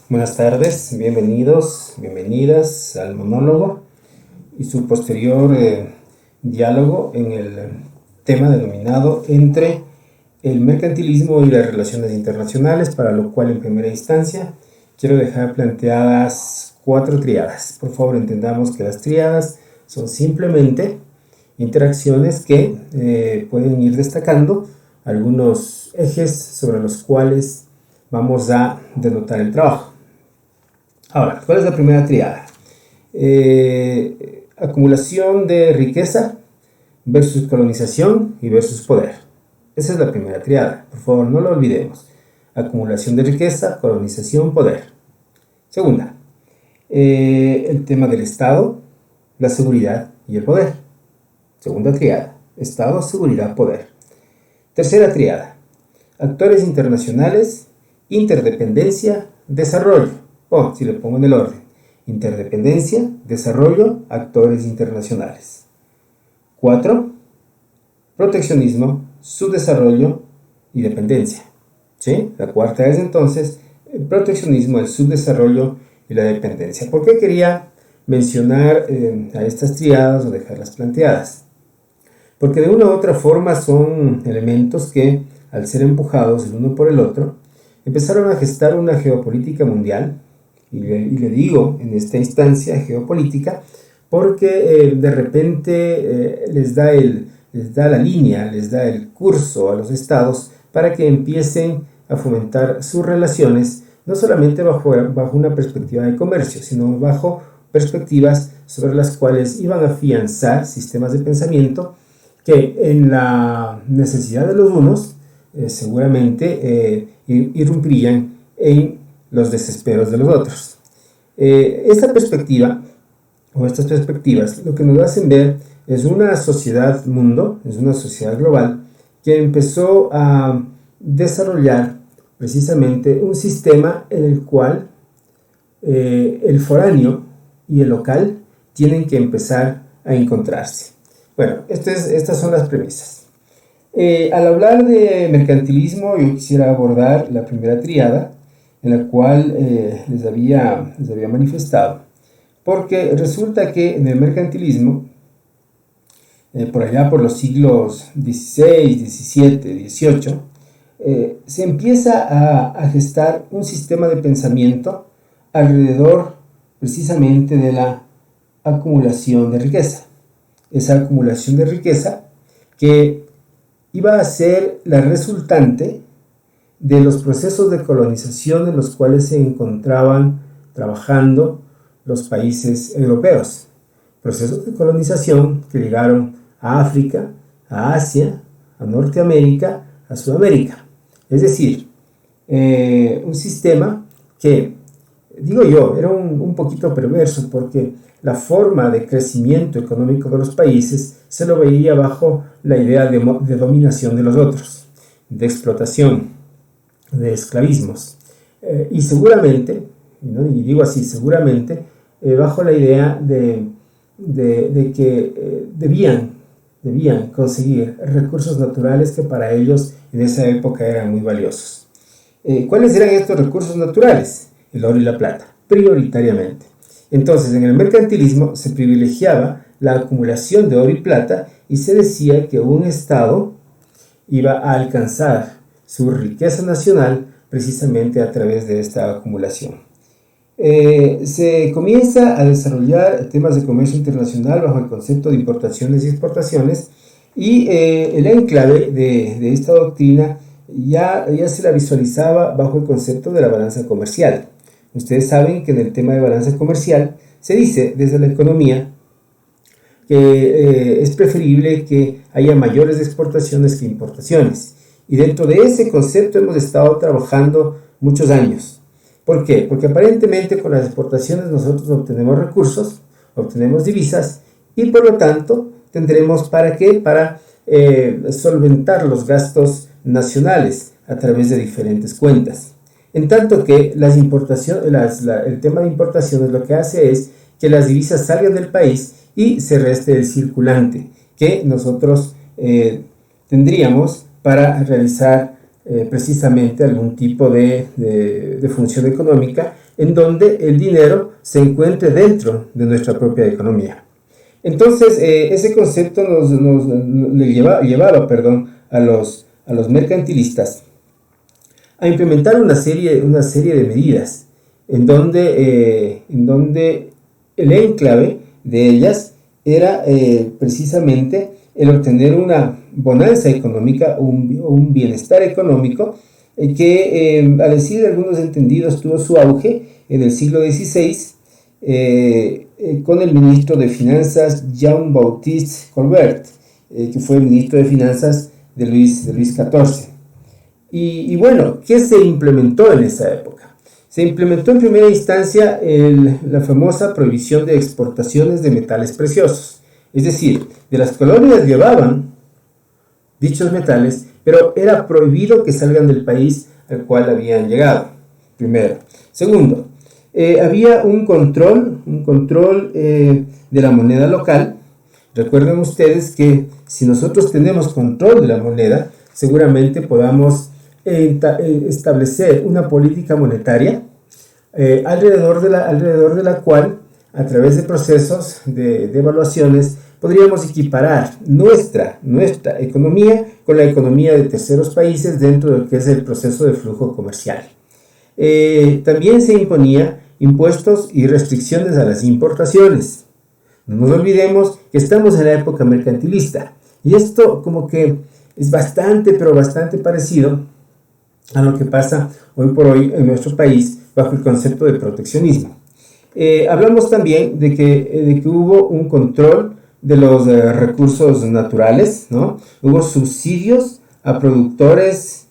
Buenas tardes, bienvenidos, bienvenidas al monólogo y su posterior diálogo en el tema denominado entre el mercantilismo y las relaciones internacionales, para lo cual en primera instancia quiero dejar planteadas 4 triadas. Por favor, entendamos que las triadas son simplemente interacciones que pueden ir destacando algunos ejes sobre los cuales vamos a denotar el trabajo. Ahora, ¿cuál es la primera triada? Acumulación de riqueza versus colonización y versus poder. Esa es la primera triada. Por favor, no lo olvidemos. Acumulación de riqueza, colonización, poder. Segunda, el tema del Estado, la seguridad y el poder. Segunda triada. Estado, seguridad, poder. Tercera triada. Actores internacionales, interdependencia, desarrollo. Si le pongo en el orden. Interdependencia, desarrollo, actores internacionales. 4. Proteccionismo, subdesarrollo y dependencia. ¿Sí? La cuarta es entonces el proteccionismo, el subdesarrollo y la dependencia. ¿Por qué quería mencionar a estas triadas o dejarlas planteadas? Porque de una u otra forma son elementos que, al ser empujados el uno por el otro, empezaron a gestar una geopolítica mundial. Y le digo en esta instancia geopolítica porque de repente les da la línea, les da el curso a los estados para que empiecen a fomentar sus relaciones, no solamente bajo una perspectiva de comercio, sino bajo perspectivas sobre las cuales iban a afianzar sistemas de pensamiento que en la necesidad de los unos seguramente irrumpirían en los desesperos de los otros. Esta perspectiva, o estas perspectivas, lo que nos hacen ver es una sociedad mundo, es una sociedad global, que empezó a desarrollar precisamente un sistema en el cual el foráneo y el local tienen que empezar a encontrarse. Bueno, estas son las premisas. Al hablar de mercantilismo, yo quisiera abordar la primera triada, en la cual les había manifestado, porque resulta que en el mercantilismo, por allá por los siglos XVI, XVII, XVIII, se empieza a gestar un sistema de pensamiento alrededor precisamente de la acumulación de riqueza. Esa acumulación de riqueza que iba a ser la resultante de los procesos de colonización en los cuales se encontraban trabajando los países europeos. Procesos de colonización que llegaron a África, a Asia, a Norteamérica, a Sudamérica. Es decir, un sistema que, digo yo, era un poquito perverso porque la forma de crecimiento económico de los países se lo veía bajo la idea de dominación de los otros, de explotación, de esclavismos, y seguramente, y digo así, seguramente, bajo la idea de que debían conseguir recursos naturales que para ellos en esa época eran muy valiosos. ¿Cuáles eran estos recursos naturales? El oro y la plata, prioritariamente. Entonces, en el mercantilismo se privilegiaba la acumulación de oro y plata y se decía que un Estado iba a alcanzar su riqueza nacional precisamente a través de esta acumulación. Se comienza a desarrollar temas de comercio internacional bajo el concepto de importaciones y exportaciones, y el enclave de esta doctrina ya se la visualizaba bajo el concepto de la balanza comercial. Ustedes saben que en el tema de balanza comercial se dice desde la economía que es preferible que haya mayores exportaciones que importaciones. Y dentro de ese concepto hemos estado trabajando muchos años. ¿Por qué? Porque aparentemente con las exportaciones nosotros obtenemos recursos, obtenemos divisas y por lo tanto tendremos ¿para qué? Para solventar los gastos nacionales a través de diferentes cuentas. En tanto que el tema de importaciones lo que hace es que las divisas salgan del país y se reste el circulante que nosotros tendríamos para realizar precisamente algún tipo de función económica en donde el dinero se encuentre dentro de nuestra propia economía. Entonces, ese concepto llevaba a los mercantilistas a implementar una serie de medidas en donde el enclave de ellas era precisamente el obtener una bonanza económica, un bienestar económico que, a decir de algunos entendidos, tuvo su auge en el siglo XVI con el ministro de Finanzas Jean-Baptiste Colbert, que fue ministro de Finanzas de Luis XIV. Y bueno, ¿qué se implementó en esa época? Se implementó en primera instancia la famosa prohibición de exportaciones de metales preciosos. Es decir, de las colonias llevaban dichos metales, pero era prohibido que salgan del país al cual habían llegado, primero. Segundo, había un control de la moneda local. Recuerden ustedes que si nosotros tenemos control de la moneda, seguramente podamos establecer una política monetaria alrededor de la cual, a través de procesos de evaluaciones, podríamos equiparar nuestra economía con la economía de terceros países dentro de lo que es el proceso de flujo comercial. También se imponía impuestos y restricciones a las importaciones. No nos olvidemos que estamos en la época mercantilista, y esto como que es bastante parecido a lo que pasa hoy por hoy en nuestro país bajo el concepto de proteccionismo. Hablamos también de que hubo un control de los recursos naturales, ¿no? Hubo subsidios a productores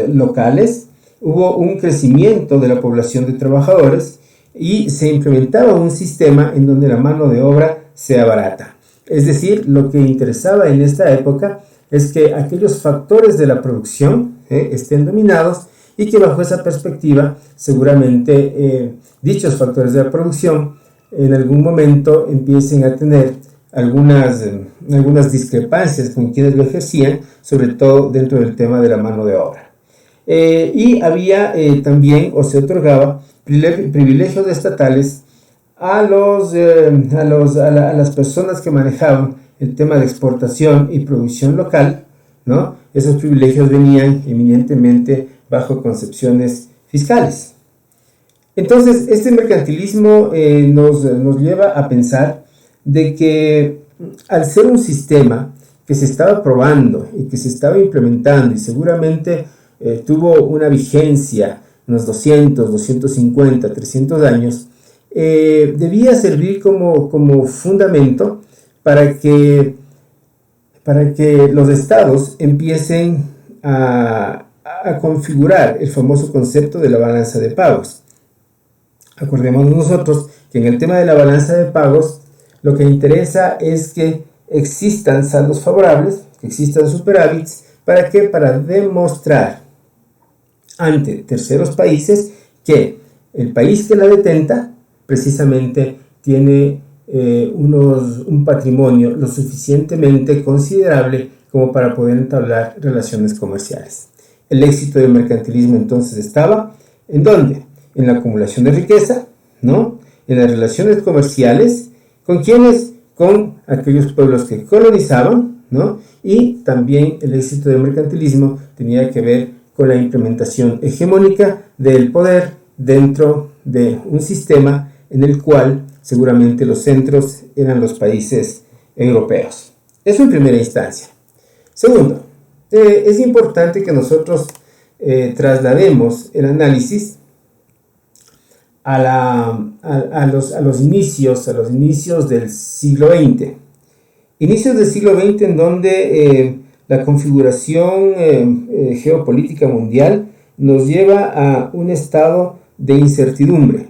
locales, hubo un crecimiento de la población de trabajadores y se implementaba un sistema en donde la mano de obra sea barata. Es decir, lo que interesaba en esta época es que aquellos factores de la producción estén dominados y que bajo esa perspectiva seguramente dichos factores de la producción en algún momento empiecen a tener algunas discrepancias con quienes lo ejercían, sobre todo dentro del tema de la mano de obra. Y había también, o se otorgaba, privilegios estatales a las personas que manejaban el tema de exportación y producción local, ¿no? Esos privilegios venían eminentemente bajo concepciones fiscales. Entonces, este mercantilismo nos lleva a pensar de que al ser un sistema que se estaba probando y que se estaba implementando y seguramente tuvo una vigencia unos 200, 250, 300 años, debía servir como fundamento para que los estados empiecen a configurar el famoso concepto de la balanza de pagos. Acordémonos nosotros que en el tema de la balanza de pagos lo que interesa es que existan saldos favorables, que existan superávits. ¿Para qué? Para demostrar ante terceros países que el país que la detenta precisamente tiene un patrimonio lo suficientemente considerable como para poder entablar relaciones comerciales. El éxito del mercantilismo entonces estaba ¿en dónde? En la acumulación de riqueza, ¿no? En las relaciones comerciales, ¿con quiénes? Con aquellos pueblos que colonizaban, ¿no? Y también el éxito del mercantilismo tenía que ver con la implementación hegemónica del poder dentro de un sistema en el cual seguramente los centros eran los países europeos. Eso en primera instancia. Segundo, es importante que nosotros traslademos el análisis a los inicios del siglo XX. Inicios del siglo XX en donde la configuración geopolítica mundial nos lleva a un estado de incertidumbre.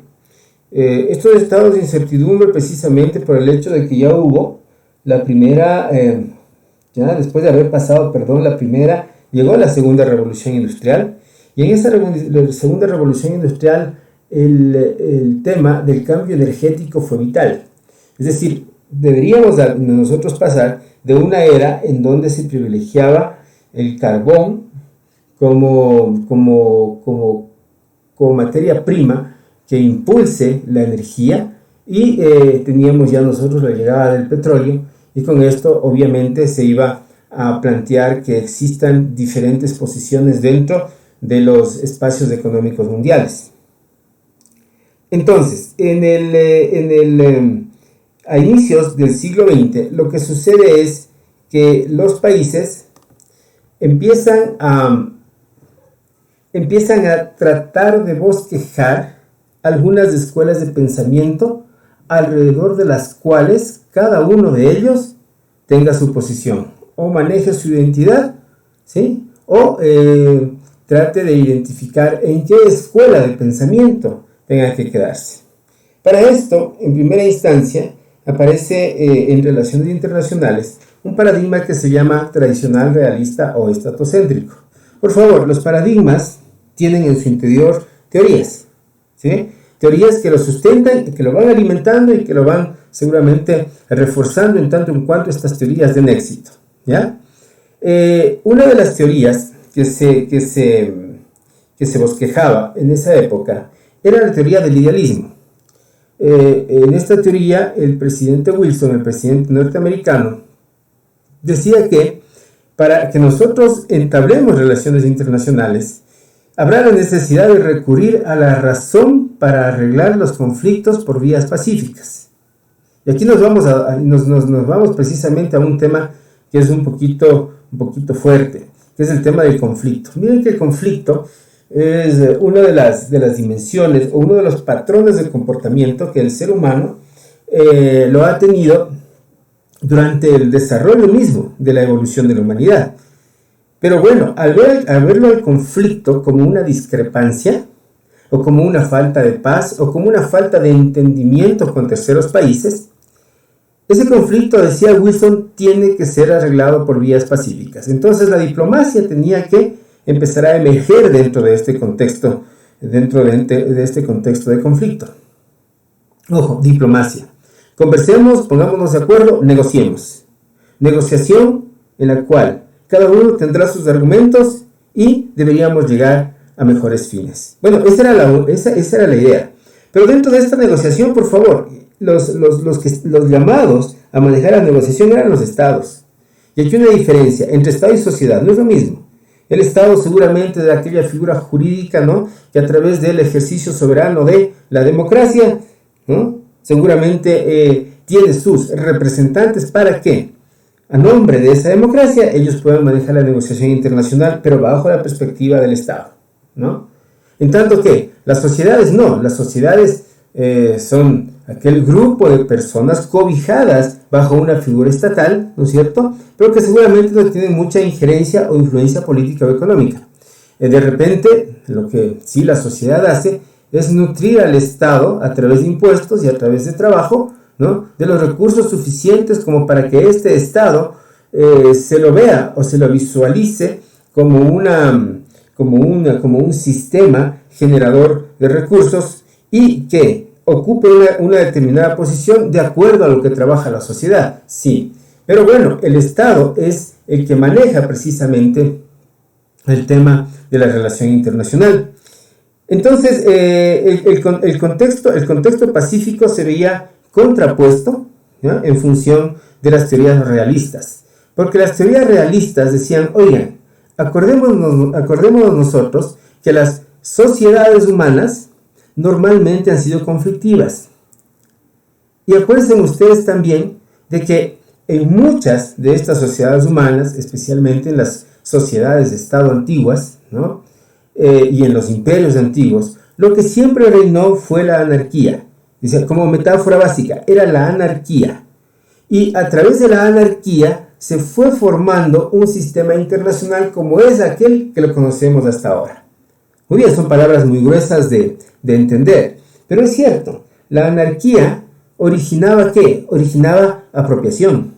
Estos estados de incertidumbre precisamente por el hecho de que ya hubo la primera, ya después de haber pasado, la primera, llegó la segunda revolución industrial, y en esa segunda revolución industrial el tema del cambio energético fue vital. Es decir, deberíamos nosotros pasar de una era en donde se privilegiaba el carbón como como materia prima que impulse la energía y teníamos ya nosotros la llegada del petróleo y con esto obviamente se iba a plantear que existan diferentes posiciones dentro de los espacios económicos mundiales. Entonces, a inicios del siglo XX, lo que sucede es que los países empiezan a tratar de bosquejar algunas escuelas de pensamiento alrededor de las cuales cada uno de ellos tenga su posición o maneje su identidad, ¿sí? O trate de identificar en qué escuela de pensamiento tenga que quedarse. Para esto, en primera instancia, aparece en relaciones internacionales un paradigma que se llama tradicional, realista o estatocéntrico. Por favor, los paradigmas tienen en su interior teorías, ¿sí? Teorías que lo sustentan, que lo van alimentando y que lo van seguramente reforzando en tanto en cuanto estas teorías den éxito, ¿ya? Una de las teorías que se bosquejaba en esa época era la teoría del idealismo. En esta teoría, el presidente Wilson, el presidente norteamericano, decía que para que nosotros entablemos relaciones internacionales, habrá la necesidad de recurrir a la razón para arreglar los conflictos por vías pacíficas. Y aquí nos vamos precisamente a un tema que es un poquito fuerte, que es el tema del conflicto. Miren que el conflicto es una de las dimensiones o uno de los patrones de comportamiento que el ser humano lo ha tenido durante el desarrollo mismo de la evolución de la humanidad. Pero bueno, al verlo al conflicto como una discrepancia, o como una falta de paz, o como una falta de entendimiento con terceros países, ese conflicto, decía Wilson, tiene que ser arreglado por vías pacíficas. Entonces la diplomacia tenía que empezar a emerger dentro de este contexto, de este contexto de conflicto. Ojo, diplomacia. Conversemos, pongámonos de acuerdo, negociemos. Negociación en la cual cada uno tendrá sus argumentos y deberíamos llegar a mejores fines. Bueno, esa era la idea. Pero dentro de esta negociación, por favor, los llamados a manejar la negociación eran los estados. Y aquí hay una diferencia entre estado y sociedad, no es lo mismo. El estado seguramente es aquella figura jurídica, ¿no?, que a través del ejercicio soberano de la democracia, ¿no?, seguramente tiene sus representantes para que, a nombre de esa democracia, ellos puedan manejar la negociación internacional, pero bajo la perspectiva del Estado, ¿no? En tanto que las sociedades no, las sociedades son aquel grupo de personas cobijadas bajo una figura estatal, ¿no es cierto?, pero que seguramente no tienen mucha injerencia o influencia política o económica. De repente, lo que sí la sociedad hace es nutrir al Estado a través de impuestos y a través de trabajo, ¿no?, de los recursos suficientes como para que este Estado se lo vea o se lo visualice como un sistema generador de recursos y que ocupe una determinada posición de acuerdo a lo que trabaja la sociedad. Sí, pero bueno, el Estado es el que maneja precisamente el tema de la relación internacional. Entonces, el contexto pacífico se veía contrapuesto, ¿no?, en función de las teorías realistas. Porque las teorías realistas decían, oigan, acordémonos nosotros que las sociedades humanas normalmente han sido conflictivas. Y acuérdense ustedes también de que en muchas de estas sociedades humanas, especialmente en las sociedades de Estado antiguas, ¿no?, y en los imperios antiguos, lo que siempre reinó fue la anarquía. Dice, como metáfora básica, era la anarquía. Y a través de la anarquía se fue formando un sistema internacional como es aquel que lo conocemos hasta ahora. Muy bien, son palabras muy gruesas de entender, pero es cierto, la anarquía originaba ¿qué? Originaba apropiación.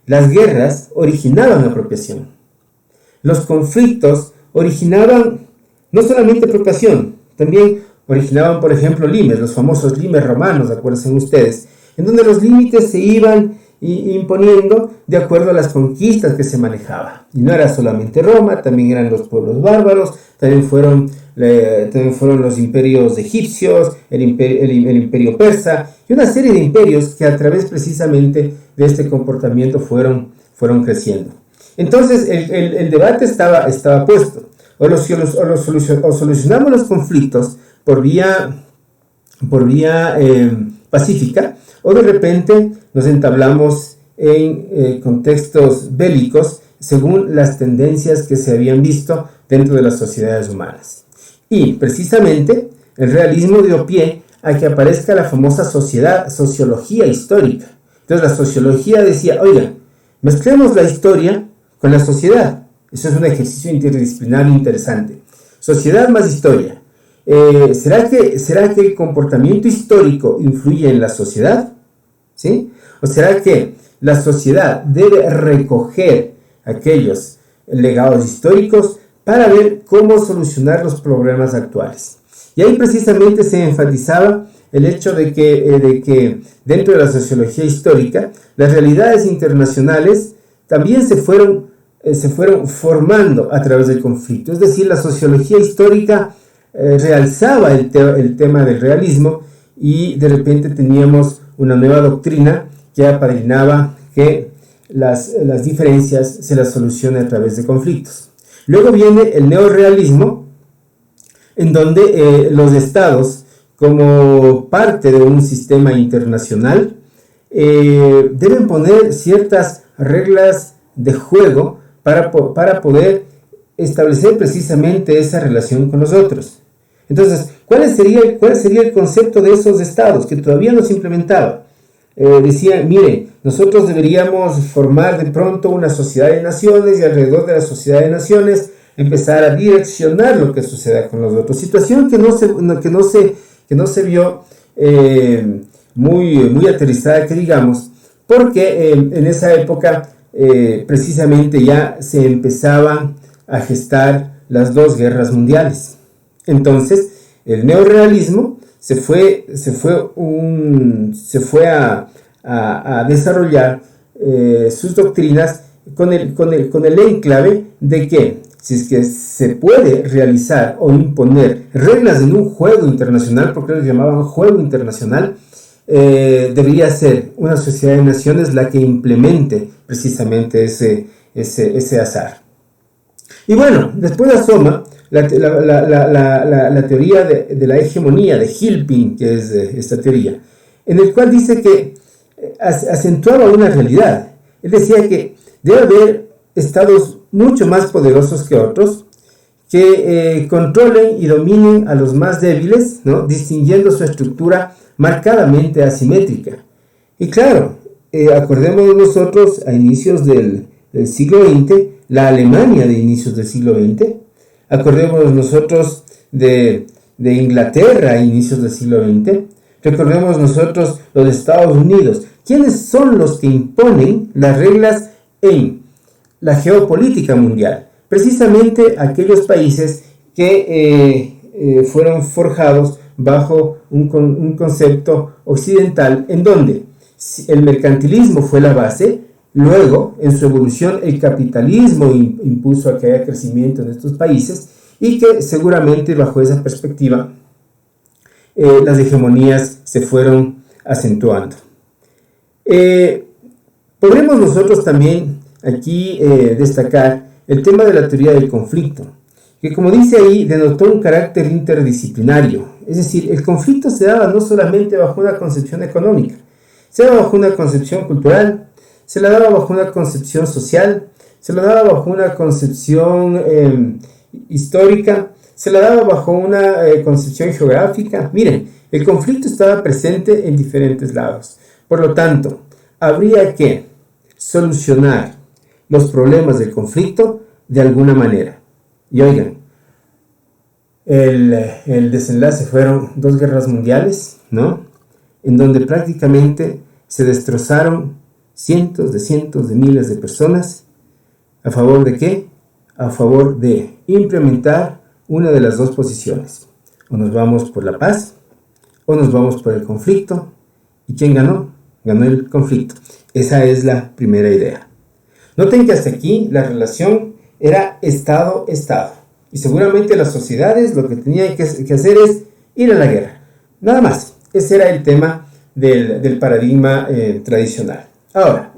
Las guerras originaban apropiación. Los conflictos originaban no solamente apropiación, también originaban, por ejemplo, limes, los famosos limes romanos, acuérdense ustedes, en donde los límites se iban imponiendo de acuerdo a las conquistas que se manejaba. Y no era solamente Roma, también eran los pueblos bárbaros, también fueron también fueron los imperios egipcios, el imperio persa y una serie de imperios que a través precisamente de este comportamiento fueron creciendo. Entonces el debate estaba puesto. O solucionamos los conflictos por vía pacífica, o de repente nos entablamos en contextos bélicos según las tendencias que se habían visto dentro de las sociedades humanas. Y precisamente el realismo dio pie a que aparezca la famosa sociología histórica. Entonces la sociología decía, oiga, mezclemos la historia con la sociedad. Eso es un ejercicio interdisciplinario interesante. Sociedad más historia. ¿Será que el comportamiento histórico influye en la sociedad? ¿Sí? ¿O será que la sociedad debe recoger aquellos legados históricos para ver cómo solucionar los problemas actuales? Y ahí precisamente se enfatizaba el hecho de que dentro de la sociología histórica, las realidades internacionales también se fueron formando a través del conflicto. Es decir, la sociología histórica realzaba el tema del realismo, y de repente teníamos una nueva doctrina que apadrinaba que las diferencias se las solucione a través de conflictos. Luego viene el neorrealismo, en donde los estados, como parte de un sistema internacional, deben poner ciertas reglas de juego para poder establecer precisamente esa relación con los otros. Entonces, ¿cuál sería el concepto de esos estados que todavía no se implementaba? Decía, mire, nosotros deberíamos formar de pronto una sociedad de naciones, y alrededor de la sociedad de naciones empezar a direccionar lo que suceda con los otros. Situación que no se vio muy aterrizada, que digamos, porque en esa época precisamente ya se empezaban a gestar las dos guerras mundiales. Entonces, el neorrealismo se fue a desarrollar sus doctrinas con el enclave de que si es que se puede realizar o imponer reglas en un juego internacional, porque lo llamaban juego internacional, debería ser una sociedad de naciones la que implemente precisamente ese azar. Y bueno, después asoma la teoría de la hegemonía de Gilpin, que es esta teoría, en el cual dice que acentuaba una realidad. Él decía que debe haber estados mucho más poderosos que otros, que controlen y dominen a los más débiles, ¿no?, distinguiendo su estructura marcadamente asimétrica. Y claro, acordémonos nosotros a inicios del siglo XX, la Alemania de inicios del siglo XX, acordémonos nosotros de Inglaterra a inicios del siglo XX, recordemos nosotros los Estados Unidos. ¿Quiénes son los que imponen las reglas en la geopolítica mundial? Precisamente aquellos países que fueron forjados bajo un concepto occidental, en donde el mercantilismo fue la base. Luego, en su evolución, el capitalismo impuso a que haya crecimiento en estos países, y que seguramente bajo esa perspectiva las hegemonías se fueron acentuando. Podremos nosotros también aquí destacar el tema de la teoría del conflicto, que, como dice ahí, denotó un carácter interdisciplinario. Es decir, el conflicto se daba no solamente bajo una concepción económica, se daba bajo una concepción cultural, se la daba bajo una concepción social, se la daba bajo una concepción histórica, se la daba bajo una concepción geográfica. Miren, el conflicto estaba presente en diferentes lados. Por lo tanto, habría que solucionar los problemas del conflicto de alguna manera. Y oigan, el desenlace fueron 2 guerras mundiales, ¿no?, en donde prácticamente se destrozaron cientos de miles de personas. ¿A favor de qué? A favor de implementar una de las dos posiciones. O nos vamos por la paz, o nos vamos por el conflicto. ¿Y quién ganó? Ganó el conflicto. Esa es la primera idea. Noten que hasta aquí la relación era Estado-Estado. Y seguramente las sociedades lo que tenían que hacer es ir a la guerra. Nada más. Ese era el tema del paradigma tradicional. Ahora,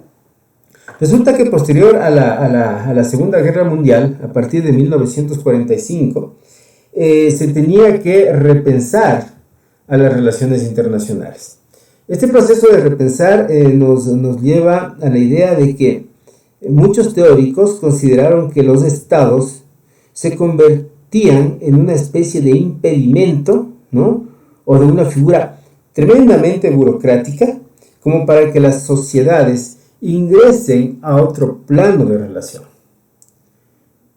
resulta que posterior a la Segunda Guerra Mundial, a partir de 1945, se tenía que repensar a las relaciones internacionales. Este proceso de repensar nos lleva a la idea de que muchos teóricos consideraron que los estados se convertían en una especie de impedimento, ¿no? O de una figura tremendamente burocrática, como para que las sociedades ingresen a otro plano de relación.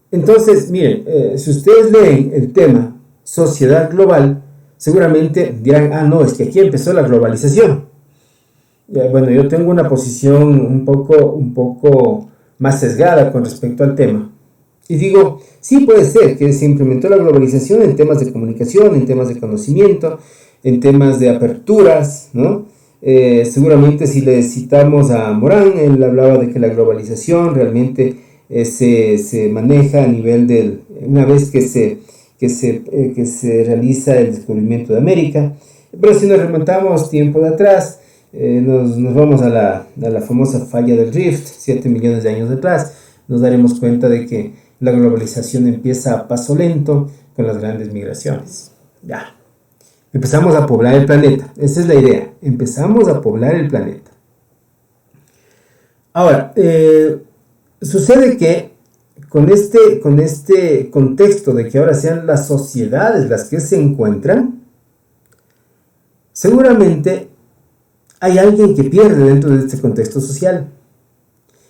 Entonces, miren, si ustedes leen el tema sociedad global, seguramente dirán, no, es que aquí empezó la globalización. Bueno, yo tengo una posición un poco más sesgada con respecto al tema. Y digo, sí puede ser que se implementó la globalización en temas de comunicación, en temas de conocimiento, en temas de aperturas, ¿no? Seguramente si le citamos a Morán, él hablaba de que la globalización realmente se maneja a nivel una vez que se realiza el descubrimiento de América. Pero si nos remontamos tiempo de atrás, nos vamos a la famosa falla del Rift, 7 millones de años atrás, nos daremos cuenta de que la globalización empieza a paso lento con las grandes migraciones. Ya. Empezamos a poblar el planeta. Esa es la idea. Empezamos a poblar el planeta. Ahora, sucede que con este contexto de que ahora sean las sociedades las que se encuentran, seguramente hay alguien que pierde dentro de este contexto social.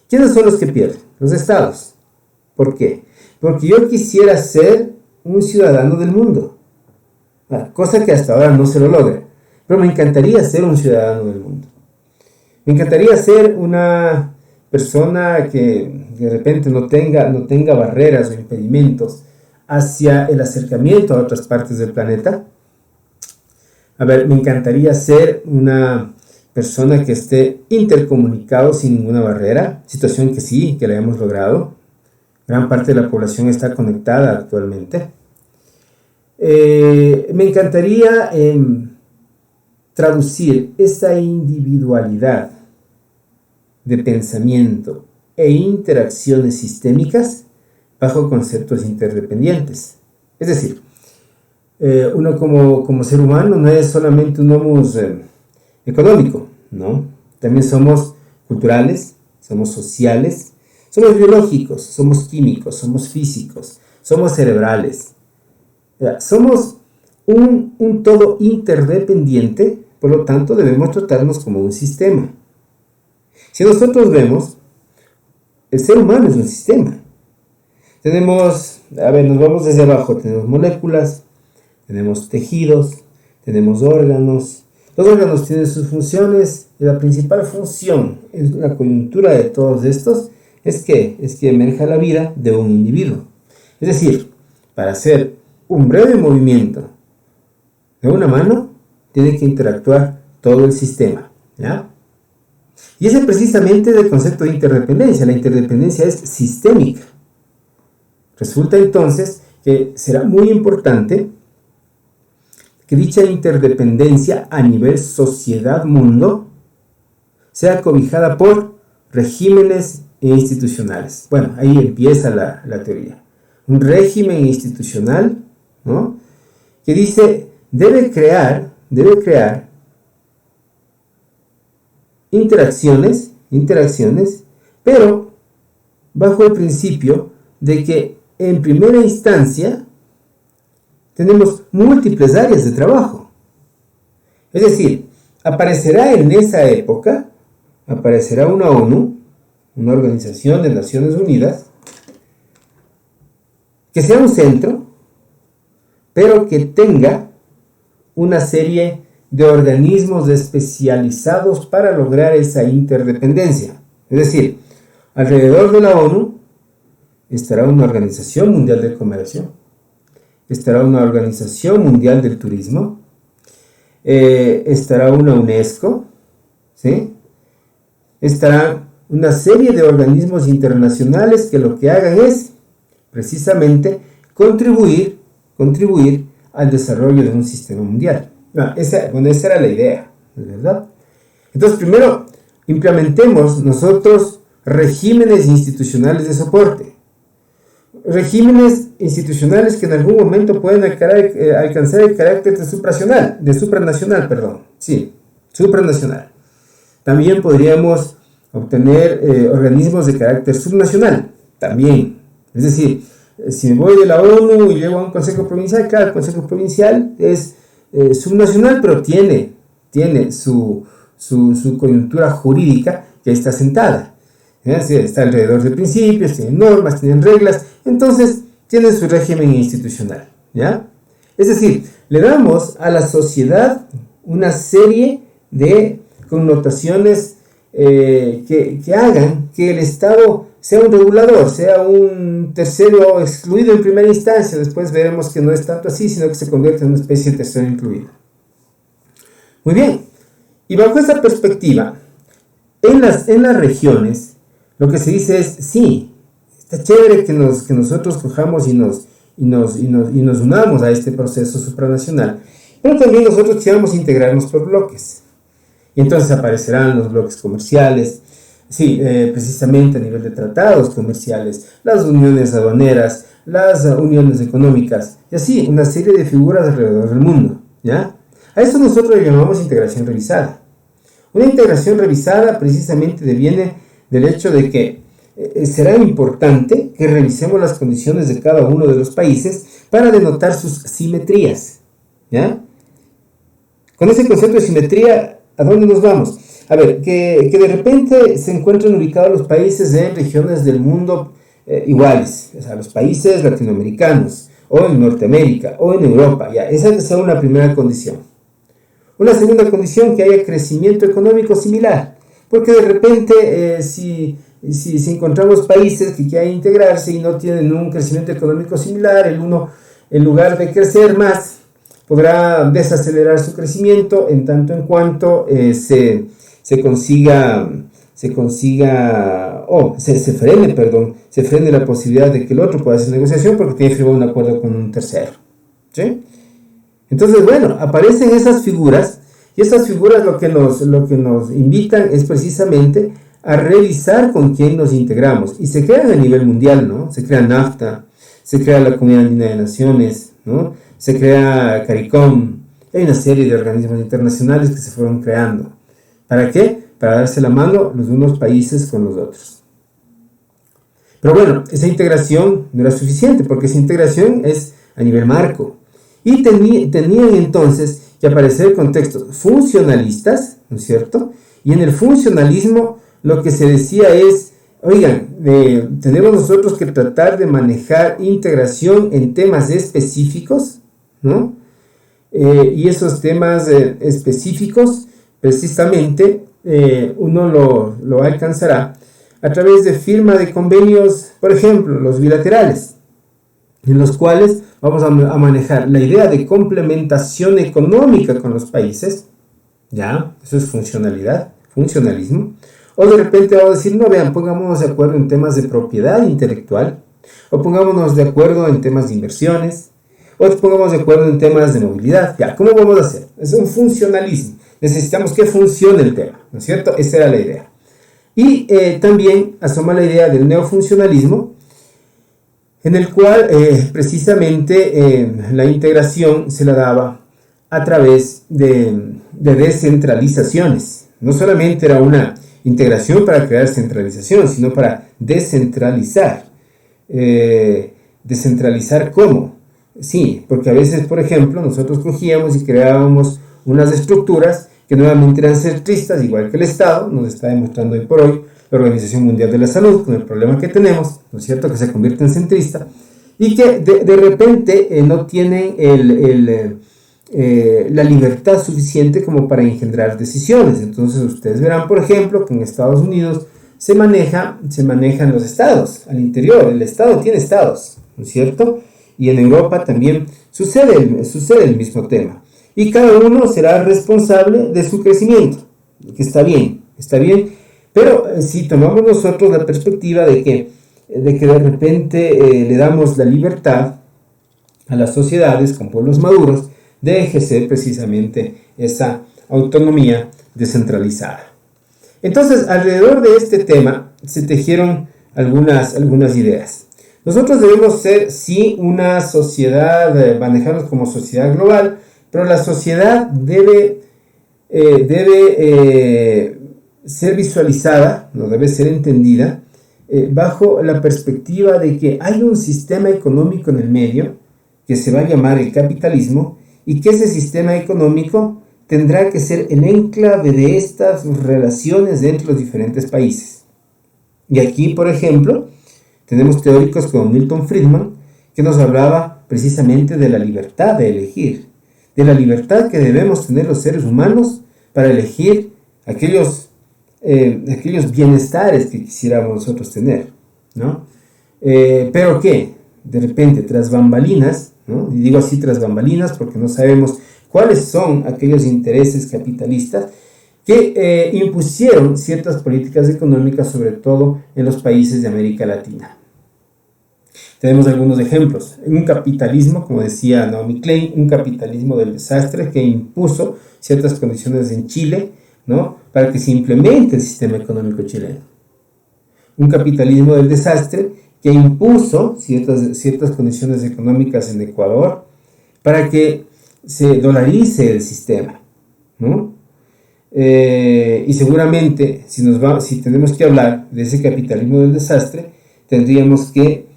¿Quiénes son los que pierden? Los estados. ¿Por qué? Porque yo quisiera ser un ciudadano del mundo, cosa que hasta ahora no se lo logra, pero me encantaría ser un ciudadano del mundo. Me encantaría ser una persona que de repente no tenga barreras o impedimentos hacia el acercamiento a otras partes del planeta. Me encantaría ser una persona que esté intercomunicado sin ninguna barrera, situación que sí, que la hemos logrado. Gran parte de la población está conectada actualmente. Me encantaría traducir esa individualidad de pensamiento e interacciones sistémicas bajo conceptos interdependientes. Es decir, uno como ser humano no es solamente un homus económico, ¿no? También somos culturales, somos sociales, somos biológicos, somos químicos, somos físicos, somos cerebrales. Somos un todo interdependiente, por lo tanto debemos tratarnos como un sistema. Si nosotros vemos, el ser humano es un sistema. Nos vamos desde abajo, tenemos moléculas, tenemos tejidos, tenemos órganos. Los órganos tienen sus funciones y la principal función en la coyuntura de todos estos es que emerja la vida de un individuo. Es decir, para hacer un breve movimiento de una mano, tiene que interactuar todo el sistema, ¿ya? Y ese precisamente es el concepto de interdependencia. La interdependencia es sistémica. Resulta entonces que será muy importante que dicha interdependencia a nivel sociedad-mundo sea cobijada por regímenes institucionales. Bueno, ahí empieza la teoría. Un régimen institucional, ¿no?, que dice debe crear interacciones, pero bajo el principio de que en primera instancia tenemos múltiples áreas de trabajo. Es decir, aparecerá en esa época, una ONU, una Organización de Naciones Unidas, que sea un centro, pero que tenga una serie de organismos especializados para lograr esa interdependencia. Es decir, alrededor de la ONU estará una Organización Mundial del Comercio, estará una Organización Mundial del Turismo, estará una UNESCO, ¿sí? Estará una serie de organismos internacionales que lo que hagan es precisamente contribuir al desarrollo de un sistema mundial. Esa era la idea, ¿verdad? Entonces, primero, implementemos nosotros regímenes institucionales de soporte. Regímenes institucionales que en algún momento pueden alcanzar el carácter supranacional. También podríamos obtener organismos de carácter subnacional, también. Es decir, si me voy de la ONU y llego a un consejo provincial, claro, el consejo provincial es subnacional, pero tiene su coyuntura jurídica que está sentada. Está alrededor de principios, tienen normas, tienen reglas, entonces tienen su régimen institucional, ¿ya? Es decir, le damos a la sociedad una serie de connotaciones que hagan que el Estado sea un regulador, sea un tercero excluido en primera instancia. Después veremos que no es tanto así, sino que se convierte en una especie de tercero incluido. Muy bien, y bajo esta perspectiva, en las regiones, lo que se dice es, sí, está chévere que nosotros cojamos y nos unamos a este proceso supranacional, pero también nosotros quisiéramos integrarnos por bloques. Y entonces aparecerán los bloques comerciales, sí, precisamente a nivel de tratados comerciales, las uniones aduaneras, las uniones económicas, y así, una serie de figuras alrededor del mundo, ¿ya? A eso nosotros le llamamos integración revisada. Una integración revisada precisamente deviene del hecho de que será importante que revisemos las condiciones de cada uno de los países para denotar sus simetrías, ¿ya? Con ese concepto de simetría, ¿a dónde nos vamos? A ver, que de repente se encuentran ubicados los países en regiones del mundo iguales, o sea, los países latinoamericanos, o en Norteamérica, o en Europa, ya, esa es una primera condición. Una segunda condición, que haya crecimiento económico similar, porque de repente si encontramos países que quieren integrarse y no tienen un crecimiento económico similar, el uno, en lugar de crecer más, podrá desacelerar su crecimiento en tanto en cuanto se frene la posibilidad de que el otro pueda hacer negociación porque tiene firmado un acuerdo con un tercero, ¿sí? Entonces, bueno, aparecen esas figuras, y esas figuras lo que nos invitan es precisamente a revisar con quién nos integramos. Y se crean a nivel mundial, ¿no? Se crea NAFTA, se crea la Comunidad Andina de Naciones, ¿no? Se crea CARICOM. Hay una serie de organismos internacionales que se fueron creando. ¿Para qué? Para darse la mano los unos países con los otros. Pero bueno, esa integración no era suficiente, porque esa integración es a nivel marco. Y tenían entonces que aparecer contextos funcionalistas, ¿no es cierto? Y en el funcionalismo lo que se decía es, oigan, tenemos nosotros que tratar de manejar integración en temas específicos, ¿no? Y esos temas específicos, precisamente, uno lo alcanzará a través de firma de convenios, por ejemplo, los bilaterales, en los cuales vamos a manejar la idea de complementación económica con los países, ¿ya? Eso es funcionalismo. O de repente vamos a decir, no, vean, pongámonos de acuerdo en temas de propiedad intelectual, o pongámonos de acuerdo en temas de inversiones, o pongámonos de acuerdo en temas de movilidad. Ya, ¿cómo vamos a hacer? Es un funcionalismo. Necesitamos que funcione el tema, ¿no es cierto? Esa era la idea. Y también asoma la idea del neofuncionalismo, en el cual precisamente la integración se la daba a través de descentralizaciones. No solamente era una integración para crear centralización, sino para descentralizar. ¿Descentralizar cómo? Sí, porque a veces, por ejemplo, nosotros cogíamos y creábamos unas estructuras que nuevamente eran centristas, igual que el Estado, nos está demostrando hoy por hoy la Organización Mundial de la Salud, con el problema que tenemos, ¿no es cierto?, que se convierte en centrista, y que de repente no tienen la libertad suficiente como para engendrar decisiones. Entonces ustedes verán, por ejemplo, que en Estados Unidos se manejan los estados al interior. El Estado tiene estados, ¿no es cierto? Y en Europa también sucede el mismo tema. Y cada uno será responsable de su crecimiento, que está bien, pero si tomamos nosotros la perspectiva de que de repente le damos la libertad a las sociedades con pueblos maduros de ejercer precisamente esa autonomía descentralizada. Entonces, alrededor de este tema se tejieron algunas ideas. Nosotros debemos ser, sí, una sociedad, manejarnos como sociedad global, pero la sociedad debe ser visualizada, no debe ser entendida, bajo la perspectiva de que hay un sistema económico en el medio que se va a llamar el capitalismo y que ese sistema económico tendrá que ser el enclave de estas relaciones entre los diferentes países. Y aquí, por ejemplo, tenemos teóricos como Milton Friedman, que nos hablaba precisamente de la libertad de elegir, de la libertad que debemos tener los seres humanos para elegir aquellos bienestares que quisiéramos nosotros tener, ¿no? Pero que, de repente, tras bambalinas, ¿no? Y digo así tras bambalinas porque no sabemos cuáles son aquellos intereses capitalistas que impusieron ciertas políticas económicas, sobre todo en los países de América Latina. Tenemos algunos ejemplos. Un capitalismo, como decía Naomi Klein, un capitalismo del desastre que impuso ciertas condiciones en Chile, ¿no? Para que se implemente el sistema económico chileno. Un capitalismo del desastre que impuso ciertas condiciones económicas en Ecuador para que se dolarice el sistema, ¿no? Y seguramente, si tenemos que hablar de ese capitalismo del desastre, tendríamos que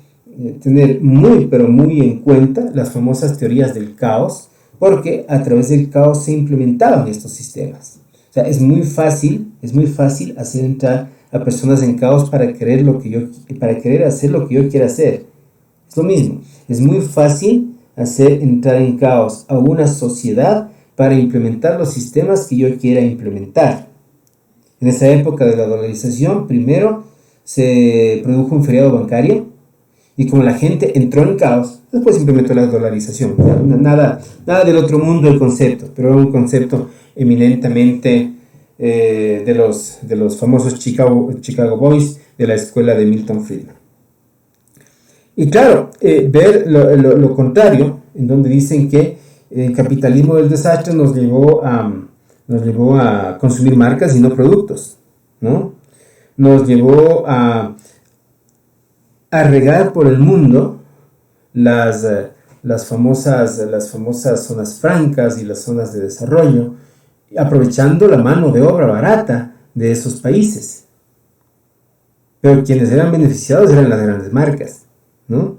tener muy, pero muy en cuenta las famosas teorías del caos, porque a través del caos se implementaban estos sistemas. O sea, es muy fácil hacer entrar a personas en caos para querer hacer lo que yo quiera hacer. Es lo mismo, es muy fácil hacer entrar en caos a una sociedad para implementar los sistemas que yo quiera implementar. En esa época de la dolarización, primero se produjo un feriado bancario y como la gente entró en caos, después se implementó la dolarización. Nada del otro mundo el concepto, pero era un concepto eminentemente de los famosos Chicago Boys de la escuela de Milton Friedman. Y claro, ver lo contrario, en donde dicen que el capitalismo del desastre nos llevó a consumir marcas y no productos, ¿no? Nos llevó a regar por el mundo las famosas zonas francas y las zonas de desarrollo, aprovechando la mano de obra barata de esos países. Pero quienes eran beneficiados eran las grandes marcas, ¿no?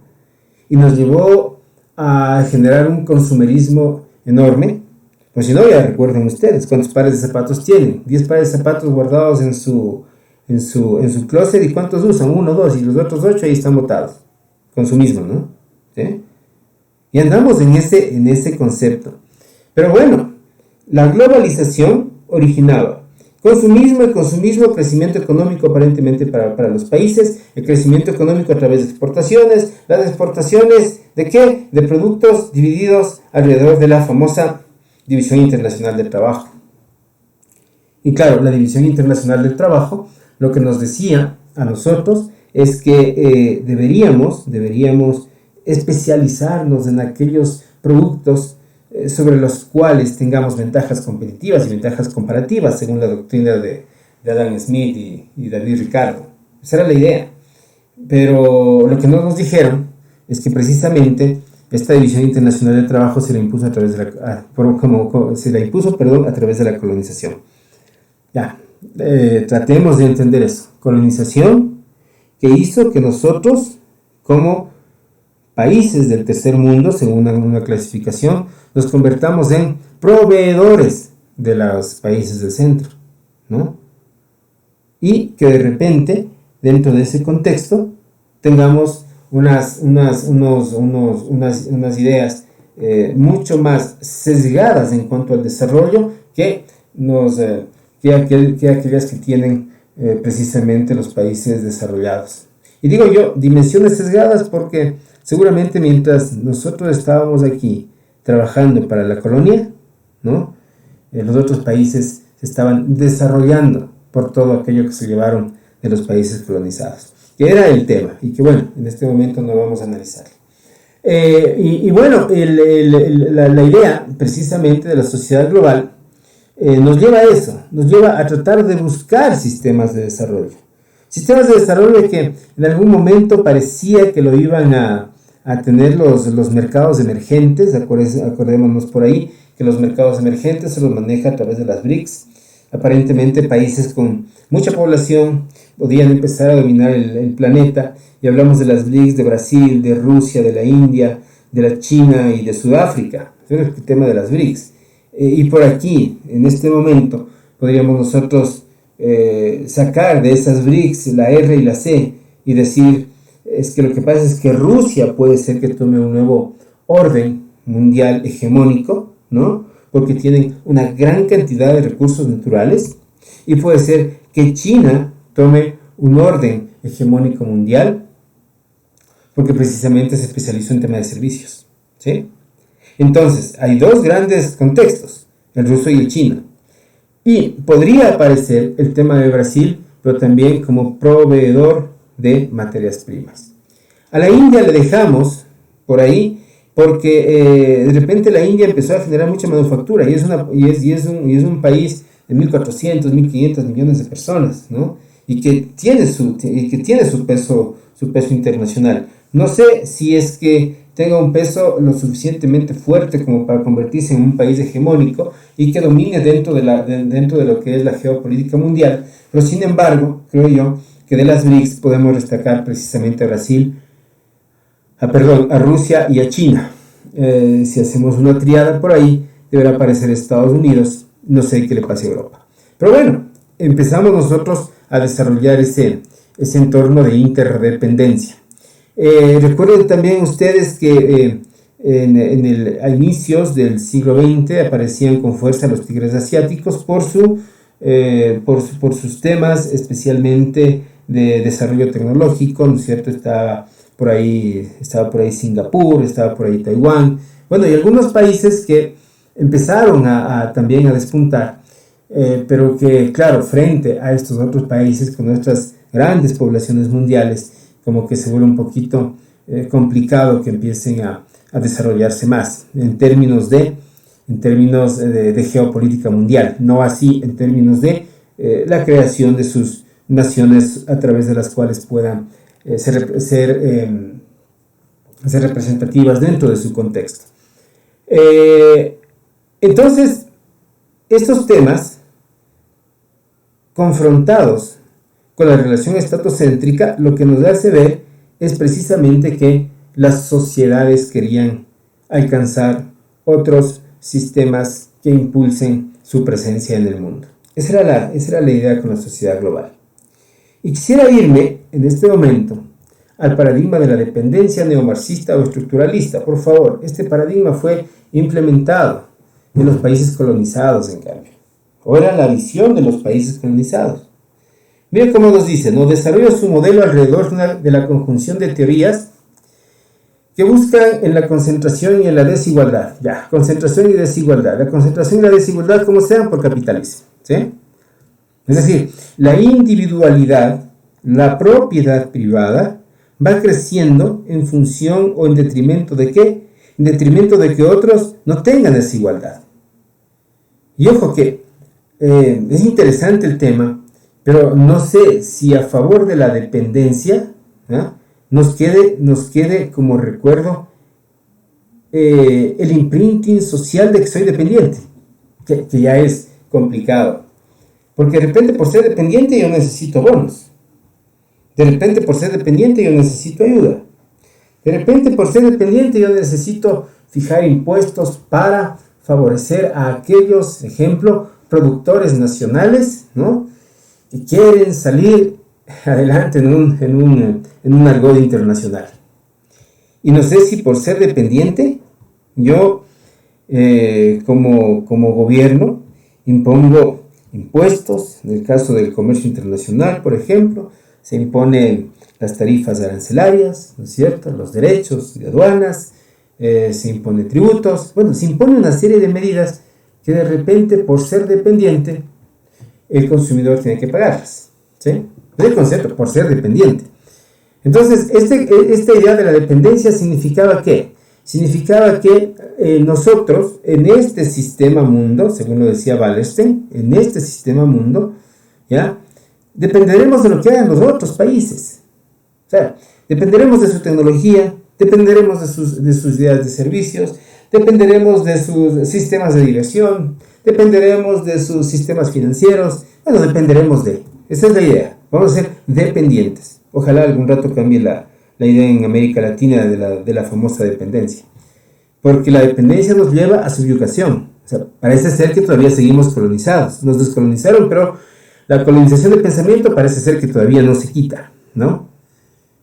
Y nos llevó a generar un consumerismo enorme. Pues si no, ya recuerden ustedes cuántos pares de zapatos tienen. 10 pares de zapatos guardados en su closet, ¿y cuántos usan? 1, 2, y los otros 8 ahí están botados. Consumismo, ¿no? ¿Sí? Y andamos en ese concepto. Pero bueno, la globalización originaba consumismo, crecimiento económico aparentemente para los países, el crecimiento económico a través de exportaciones, las exportaciones, ¿de qué? De productos divididos alrededor de la famosa División Internacional del Trabajo. Y claro, la División Internacional del Trabajo lo que nos decía a nosotros es que deberíamos especializarnos en aquellos productos sobre los cuales tengamos ventajas competitivas y ventajas comparativas, según la doctrina de Adam Smith y David Ricardo. Esa era la idea. Pero lo que no nos dijeron es que precisamente esta División Internacional del Trabajo se la impuso a través de la colonización. Ya, tratemos de entender eso. Colonización que hizo que nosotros, como países del tercer mundo, según una clasificación, nos convertamos en proveedores de los países del centro, ¿no? Y que de repente, dentro de ese contexto, tengamos unas ideas mucho más sesgadas en cuanto al desarrollo que aquellas que tienen precisamente los países desarrollados. Y digo yo, dimensiones sesgadas porque seguramente mientras nosotros estábamos aquí trabajando para la colonia, ¿no? Los otros países se estaban desarrollando por todo aquello que se llevaron de los países colonizados, que era el tema y que bueno, en este momento no vamos a analizar. Bueno, la idea precisamente de la sociedad global nos lleva a eso, nos lleva a tratar de buscar sistemas de desarrollo. Sistemas de desarrollo que en algún momento parecía que lo iban a tener los mercados emergentes. Acordémonos por ahí que los mercados emergentes se los maneja a través de las BRICS. Aparentemente países con mucha población podían empezar a dominar el planeta, y hablamos de las BRICS de Brasil, de Rusia, de la India, de la China y de Sudáfrica. Ese es el tema de las BRICS. Y por aquí, en este momento, podríamos nosotros sacar de esas BRICS la R y la C y decir, es que lo que pasa es que Rusia puede ser que tome un nuevo orden mundial hegemónico, ¿no? Porque tienen una gran cantidad de recursos naturales, y puede ser que China tome un orden hegemónico mundial porque precisamente se especializó en tema de servicios, ¿sí? Entonces, hay dos grandes contextos, el ruso y el chino. Y podría aparecer el tema de Brasil, pero también como proveedor de materias primas. A la India le dejamos por ahí porque de repente la India empezó a generar mucha manufactura, y es un país de 1.400, 1.500 millones de personas, ¿no? Y que tiene su peso internacional. No sé si es que tenga un peso lo suficientemente fuerte como para convertirse en un país hegemónico y que domine dentro de lo que es la geopolítica mundial, pero sin embargo, creo yo que de las BRICS podemos destacar precisamente a Brasil, a Rusia y a China. Si hacemos una triada por ahí, deberá aparecer Estados Unidos. No sé qué le pase a Europa. Pero bueno, empezamos nosotros a desarrollar ese entorno de interdependencia. Recuerden también ustedes que a inicios del siglo XX aparecían con fuerza los tigres asiáticos por sus temas especialmente de desarrollo tecnológico, ¿no es cierto? Estaba por ahí Singapur, estaba por ahí Taiwán, bueno, y algunos países que empezaron también a despuntar, pero que, claro, frente a estos otros países con nuestras grandes poblaciones mundiales, como que se vuelve un poquito complicado que empiecen a desarrollarse más en términos de geopolítica mundial, no así en términos de la creación de sus naciones a través de las cuales puedan ser representativas dentro de su contexto. Entonces, estos temas confrontados con la relación estatocéntrica, lo que nos hace ver es precisamente que las sociedades querían alcanzar otros sistemas que impulsen su presencia en el mundo. Esa era la idea con la sociedad global. Y quisiera irme en este momento al paradigma de la dependencia neomarxista o estructuralista. Por favor, este paradigma fue implementado en los países colonizados, en cambio. O era la visión de los países colonizados. Miren cómo nos dice, ¿no? Desarrolla su modelo alrededor de la conjunción de teorías que buscan en la concentración y en la desigualdad. Ya, concentración y desigualdad. La concentración y la desigualdad, ¿cómo sean? Por capitalismo, ¿sí? Es decir, la individualidad, la propiedad privada, va creciendo en función o en detrimento de ¿qué? En detrimento de que otros no tengan desigualdad. Y ojo que es interesante el tema, pero no sé si a favor de la dependencia, ¿no? nos quede como recuerdo el imprinting social de que soy dependiente, que ya es complicado. Porque de repente por ser dependiente yo necesito bonos. De repente por ser dependiente yo necesito ayuda. De repente por ser dependiente yo necesito fijar impuestos para favorecer a aquellos, ejemplo, productores nacionales, ¿no? Que quieren salir adelante en un argot internacional. Y no sé si por ser dependiente yo como gobierno impongo impuestos. En el caso del comercio internacional, por ejemplo, se imponen las tarifas arancelarias, ¿no es cierto?, los derechos de aduanas, se imponen tributos, bueno, se impone una serie de medidas que de repente, por ser dependiente, el consumidor tiene que pagarlas, ¿sí? Es el concepto, por ser dependiente. Entonces, esta idea de la dependencia significaba ¿qué? significaba que nosotros, en este sistema mundo, según lo decía Wallerstein, en este sistema mundo, ¿ya?, dependeremos de lo que hagan los otros países. O sea, dependeremos de su tecnología, dependeremos de sus ideas de servicios, dependeremos de sus sistemas de diversión, dependeremos de sus sistemas financieros, bueno, dependeremos de. Esa es la idea, vamos a ser dependientes. Ojalá algún rato cambie la idea en América Latina de la famosa dependencia. Porque la dependencia nos lleva a subyugación. O sea, parece ser que todavía seguimos colonizados. Nos descolonizaron, pero la colonización del pensamiento parece ser que todavía no se quita, ¿no?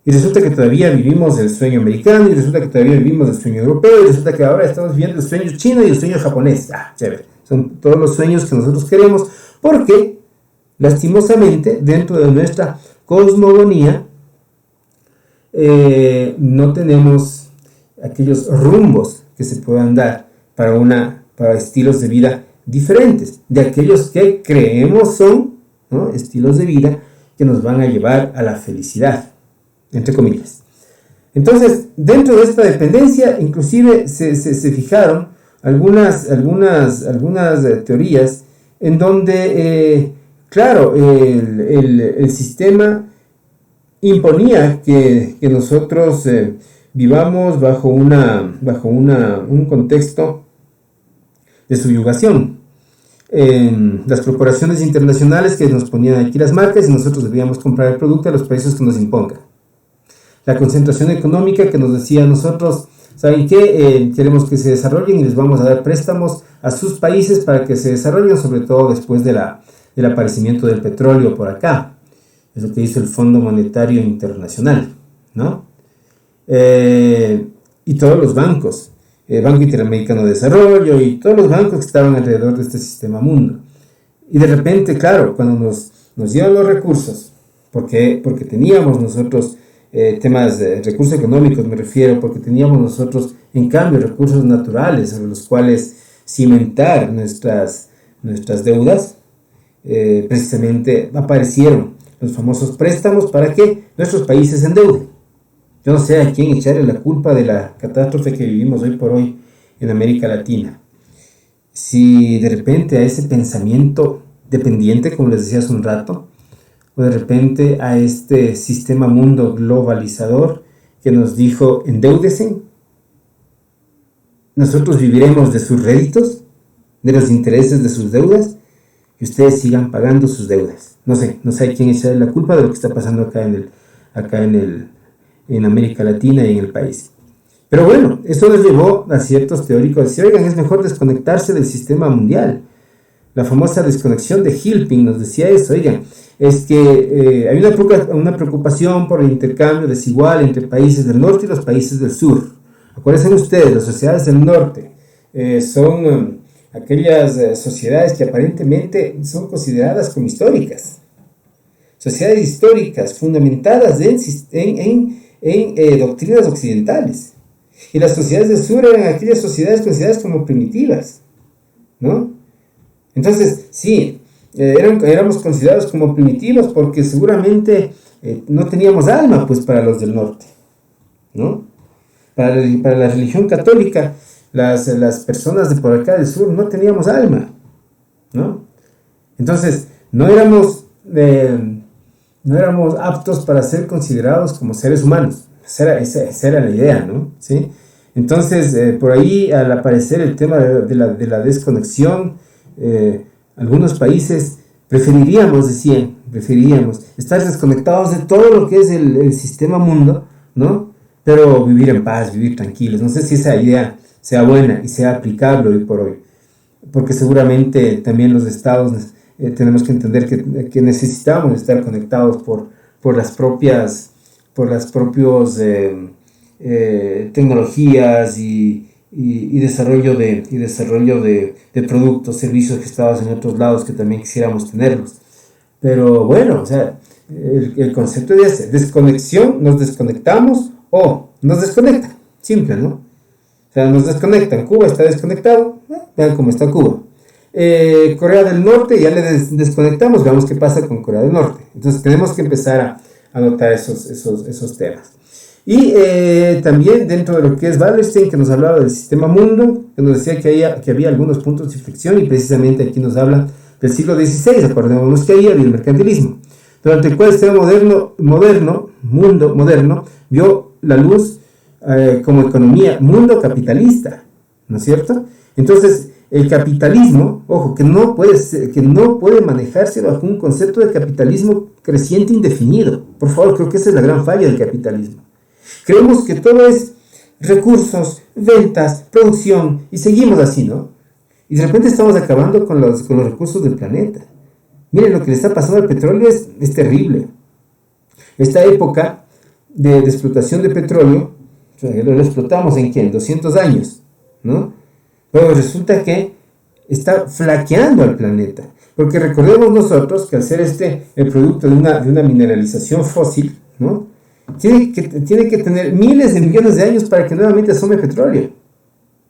Y resulta que todavía vivimos el sueño americano, y resulta que todavía vivimos el sueño europeo, y resulta que ahora estamos viviendo el sueño chino y el sueño japonés. Chévere. Son todos los sueños que nosotros queremos, porque, lastimosamente, dentro de nuestra cosmogonía, no tenemos aquellos rumbos que se puedan dar para estilos de vida diferentes, de aquellos que creemos son, ¿no?, estilos de vida que nos van a llevar a la felicidad, entre comillas. Entonces, dentro de esta dependencia, inclusive se fijaron algunas teorías en donde, claro, el sistema imponía que nosotros vivamos bajo un contexto de subyugación. Las corporaciones internacionales que nos ponían aquí las marcas y nosotros debíamos comprar el producto a los precios que nos impongan. La concentración económica que nos decía a nosotros, ¿saben qué? Queremos que se desarrollen y les vamos a dar préstamos a sus países para que se desarrollen, sobre todo después del aparecimiento del petróleo por acá. Es lo que hizo el Fondo Monetario Internacional, ¿no? Y todos los bancos, el Banco Interamericano de Desarrollo y todos los bancos que estaban alrededor de este sistema mundo. Y de repente, claro, cuando nos dieron los recursos, porque teníamos nosotros temas de recursos económicos, me refiero, porque teníamos nosotros, en cambio, recursos naturales sobre los cuales cimentar nuestras deudas, precisamente aparecieron los famosos préstamos para que nuestros países se endeuden. Yo no sé a quién echarle la culpa de la catástrofe que vivimos hoy por hoy en América Latina. Si de repente a ese pensamiento dependiente, como les decía hace un rato, o de repente a este sistema mundo globalizador que nos dijo endeúdense, nosotros viviremos de sus réditos, de los intereses de sus deudas, y ustedes sigan pagando sus deudas. No sé a quién echarle la culpa de lo que está pasando acá en América Latina y en el país. Pero bueno, eso nos llevó a ciertos teóricos a decir, oigan, es mejor desconectarse del sistema mundial. La famosa desconexión de Hilping nos decía eso, oigan, es que hay una preocupación por el intercambio desigual entre países del norte y los países del sur. Acuérdense ustedes, las sociedades del norte son aquellas sociedades que aparentemente son consideradas como históricas. Sociedades históricas fundamentadas en doctrinas occidentales. Y las sociedades del sur eran aquellas sociedades consideradas como primitivas, ¿no? Entonces, sí, éramos considerados como primitivos porque seguramente no teníamos alma, pues, para los del norte, ¿no? Para la religión católica, las personas de por acá del sur no teníamos alma, ¿no? Entonces, no éramos aptos para ser considerados como seres humanos. Esa era la idea, ¿no? ¿Sí? Entonces, por ahí, al aparecer el tema de la desconexión, algunos países preferiríamos estar desconectados de todo lo que es el sistema mundo, ¿no? Pero vivir en paz, vivir tranquilos. No sé si esa idea sea buena y sea aplicable hoy por hoy, porque seguramente también los estados tenemos que entender que necesitamos estar conectados por las propias tecnologías y desarrollo de productos, servicios gestados en otros lados que también quisiéramos tenerlos. Pero bueno, o sea, el concepto de desconexión, nos desconectamos o nos desconectan, simple, ¿no? O sea, nos desconectan. Cuba está desconectado, vean cómo está Cuba. Corea del Norte, ya le desconectamos, veamos qué pasa con Corea del Norte. Entonces tenemos que empezar a notar esos temas. Y también dentro de lo que es Wallerstein, que nos hablaba del sistema mundo, que nos decía que había algunos puntos de inflexión, y precisamente aquí nos habla del siglo XVI. Acordémonos que ahí había el mercantilismo, durante el cual el sistema mundo moderno, vio la luz como economía, mundo capitalista, ¿no es cierto? Entonces, el capitalismo, ojo, que no puede manejarse bajo un concepto de capitalismo creciente indefinido. Por favor, creo que esa es la gran falla del capitalismo. Creemos que todo es recursos, ventas, producción, y seguimos así, ¿no? Y de repente estamos acabando con los recursos del planeta. Miren, lo que le está pasando al petróleo es terrible. Esta época de explotación de petróleo, o sea, lo explotamos ¿en qué? En 200 años, ¿no? Pero resulta que está flaqueando al planeta. Porque recordemos nosotros que al ser el producto de una mineralización fósil, ¿no? Tiene que tener miles de millones de años para que nuevamente asome petróleo,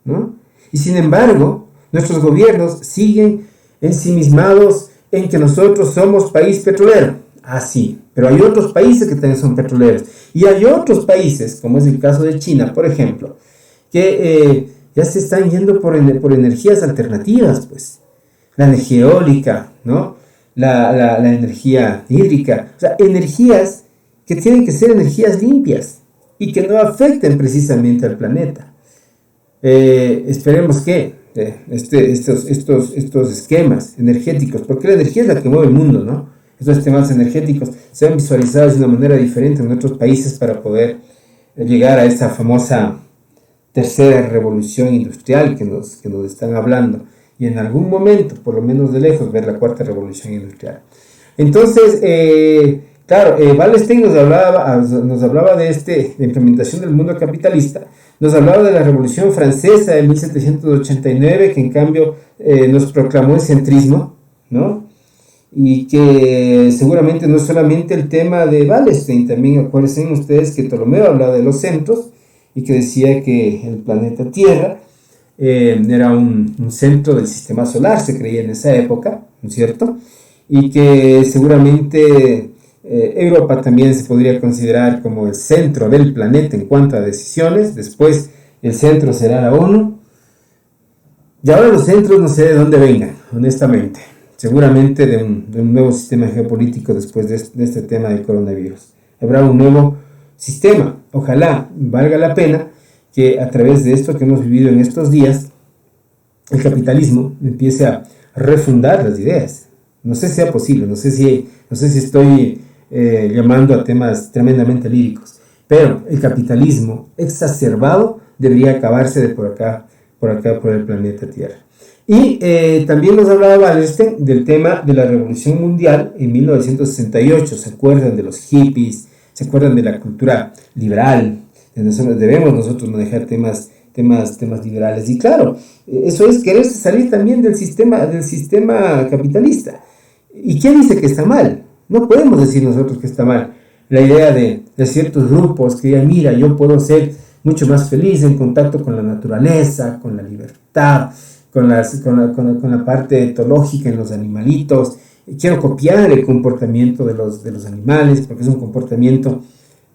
¿no? Y sin embargo, nuestros gobiernos siguen ensimismados en que nosotros somos país petrolero. Ah, sí, pero hay otros países que también son petroleros. Y hay otros países, como es el caso de China, por ejemplo, que ya se están yendo por energías alternativas, pues. La energía eólica, ¿no? La energía hídrica. O sea, energías que tienen que ser energías limpias y que no afecten precisamente al planeta. Esperemos que estos esquemas energéticos, porque la energía es la que mueve el mundo, ¿no? Estos sistemas energéticos sean visualizados de una manera diferente en otros países para poder llegar a esa famosa tercera revolución industrial que nos están hablando, y en algún momento, por lo menos de lejos, ver la cuarta revolución industrial. Entonces, claro, Wallerstein nos hablaba de implementación del mundo capitalista, nos hablaba de la Revolución Francesa de 1789, que en cambio nos proclamó el centrismo, ¿no? Y que seguramente no es solamente el tema de Wallerstein, también acuérdense ustedes que Ptolomeo hablaba de los centros, y que decía que el planeta Tierra era un centro del sistema solar, se creía en esa época, ¿no es cierto? Y que seguramente Europa también se podría considerar como el centro del planeta en cuanto a decisiones. Después el centro será la ONU, y ahora los centros no sé de dónde vengan, honestamente. Seguramente de un nuevo sistema geopolítico después de este tema del coronavirus. Habrá un nuevo sistema. Ojalá valga la pena que a través de esto que hemos vivido en estos días, el capitalismo empiece a refundar las ideas. No sé si sea posible, no sé si estoy llamando a temas tremendamente líricos, pero el capitalismo exacerbado debería acabarse de por acá por el planeta Tierra. Y también nos hablaba Wallerstein del tema de la Revolución Mundial en 1968. ¿Se acuerdan de los hippies? ¿Se acuerdan de la cultura liberal? Debemos nosotros manejar temas liberales. Y claro, eso es querer salir también del sistema capitalista. ¿Y quién dice que está mal? No podemos decir nosotros que está mal. La idea de ciertos grupos que digan, mira, yo puedo ser mucho más feliz en contacto con la naturaleza, con la libertad, con la parte etológica en los animalitos. Quiero copiar el comportamiento de los animales, porque es un comportamiento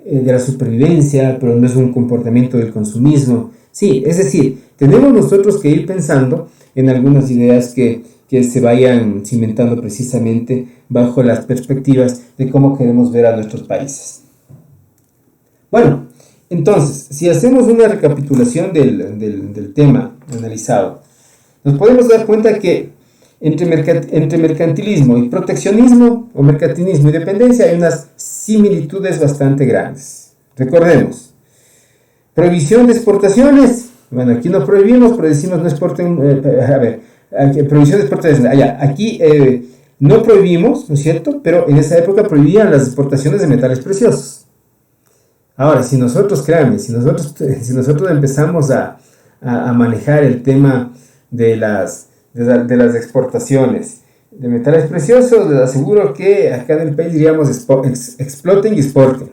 de la supervivencia, pero no es un comportamiento del consumismo. Sí, es decir, tenemos nosotros que ir pensando en algunas ideas que se vayan cimentando precisamente bajo las perspectivas de cómo queremos ver a nuestros países. Bueno, entonces, si hacemos una recapitulación del tema analizado, nos podemos dar cuenta que entre mercantilismo y proteccionismo, o mercantilismo y dependencia, hay unas similitudes bastante grandes. Recordemos, prohibición de exportaciones. Bueno, aquí no prohibimos, pero decimos no exporten. Prohibición de exportaciones. Aquí no prohibimos, ¿no es cierto? Pero en esa época prohibían las exportaciones de metales preciosos. Ahora, si nosotros empezamos a manejar el tema de las exportaciones de metales preciosos, les aseguro que acá en el país diríamos exploten y exporten,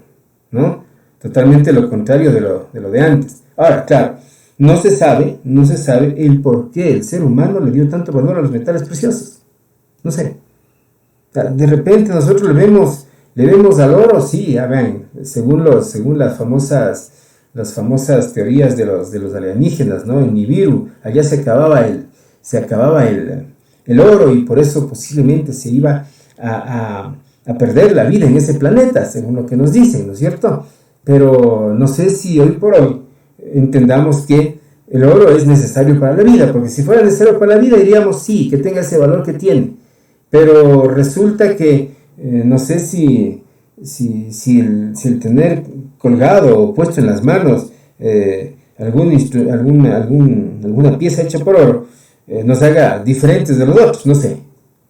¿no? Totalmente lo contrario de lo de antes. Ahora, claro, no se sabe el por qué el ser humano le dio tanto valor a los metales preciosos. No sé. De repente nosotros le vemos ¿Le vemos al oro? Sí, ya ven, según las famosas teorías de los alienígenas, ¿no? En Nibiru, allá se acababa el oro y por eso posiblemente se iba a perder la vida en ese planeta, según lo que nos dicen, ¿no es cierto? Pero no sé si hoy por hoy entendamos que el oro es necesario para la vida, porque si fuera necesario para la vida diríamos sí, que tenga ese valor que tiene, pero resulta que no sé si el tener colgado o puesto en las manos alguna pieza hecha por oro nos haga diferentes de los otros, no sé,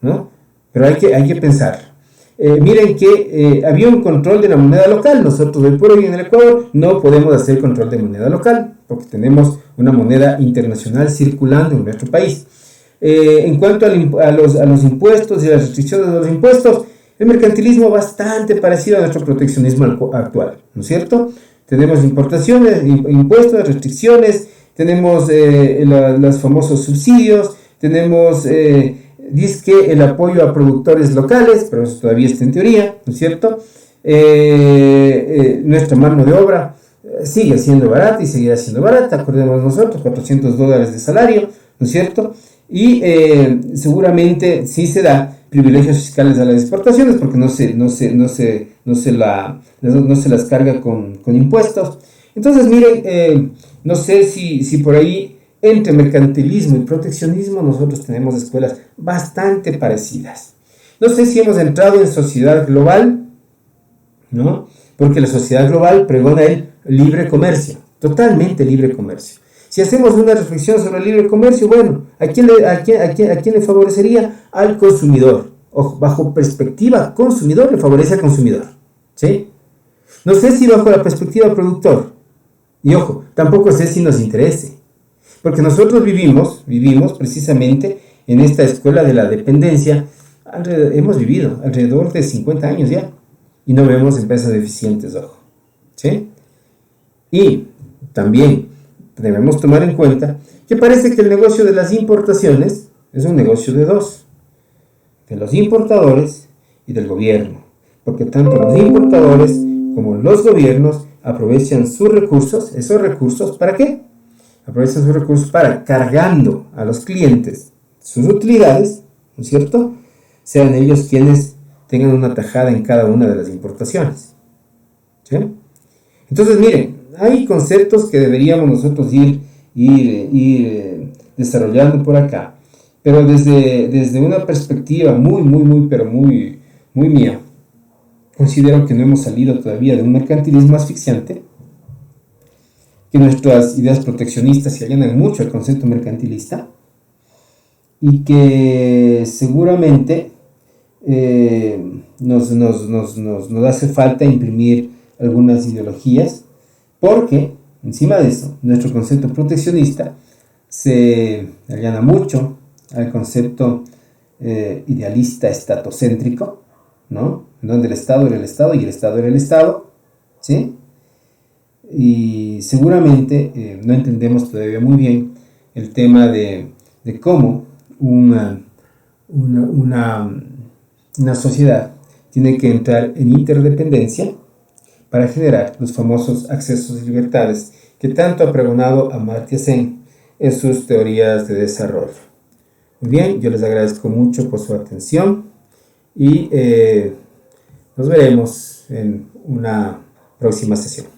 ¿no? Pero hay que pensar. Miren que había un control de la moneda local. Nosotros hoy por hoy en el Ecuador no podemos hacer control de moneda local porque tenemos una moneda internacional circulando en nuestro país. En cuanto a los impuestos y las restricciones de los impuestos, el mercantilismo bastante parecido a nuestro proteccionismo actual, ¿no es cierto? Tenemos importaciones, impuestos, restricciones, tenemos los famosos subsidios, tenemos dizque el apoyo a productores locales, pero eso todavía está en teoría, ¿no es cierto? Nuestra mano de obra sigue siendo barata y seguirá siendo barata, acordemos nosotros, $400 de salario, ¿no es cierto? Y seguramente sí se da privilegios fiscales a las exportaciones porque no se las carga con impuestos. Entonces, miren, no sé si por ahí entre mercantilismo y proteccionismo nosotros tenemos escuelas bastante parecidas. No sé si hemos entrado en sociedad global, ¿no? Porque la sociedad global pregona el libre comercio, totalmente libre comercio. Si hacemos una reflexión sobre el libre comercio, bueno, ¿a quién le favorecería? Al consumidor. Ojo, bajo perspectiva consumidor le favorece al consumidor, ¿sí? No sé si bajo la perspectiva productor. Y ojo, tampoco sé si nos interese. Porque nosotros vivimos precisamente en esta escuela de la dependencia, hemos vivido alrededor de 50 años ya, y no vemos empresas eficientes, ojo, ¿sí? Y también debemos tomar en cuenta que parece que el negocio de las importaciones es un negocio de dos, de los importadores y del gobierno, porque tanto los importadores como los gobiernos aprovechan esos recursos, ¿para qué? Aprovechan sus recursos para cargando a los clientes sus utilidades, ¿no es cierto? Sean ellos quienes tengan una tajada en cada una de las importaciones, ¿sí? Entonces, miren, hay conceptos que deberíamos nosotros ir desarrollando por acá, pero desde una perspectiva muy mía, considero que no hemos salido todavía de un mercantilismo asfixiante, que nuestras ideas proteccionistas se allanan mucho al concepto mercantilista y que seguramente nos hace falta imprimir algunas ideologías, porque encima de eso nuestro concepto proteccionista se allana mucho al concepto idealista estatocéntrico, ¿no? En donde el Estado era el Estado y el Estado era el Estado, ¿sí? Y seguramente no entendemos todavía muy bien el tema de cómo una sociedad tiene que entrar en interdependencia para generar los famosos accesos y libertades que tanto ha pregonado Amartya Sen en sus teorías de desarrollo. Muy bien, yo les agradezco mucho por su atención y nos veremos en una próxima sesión.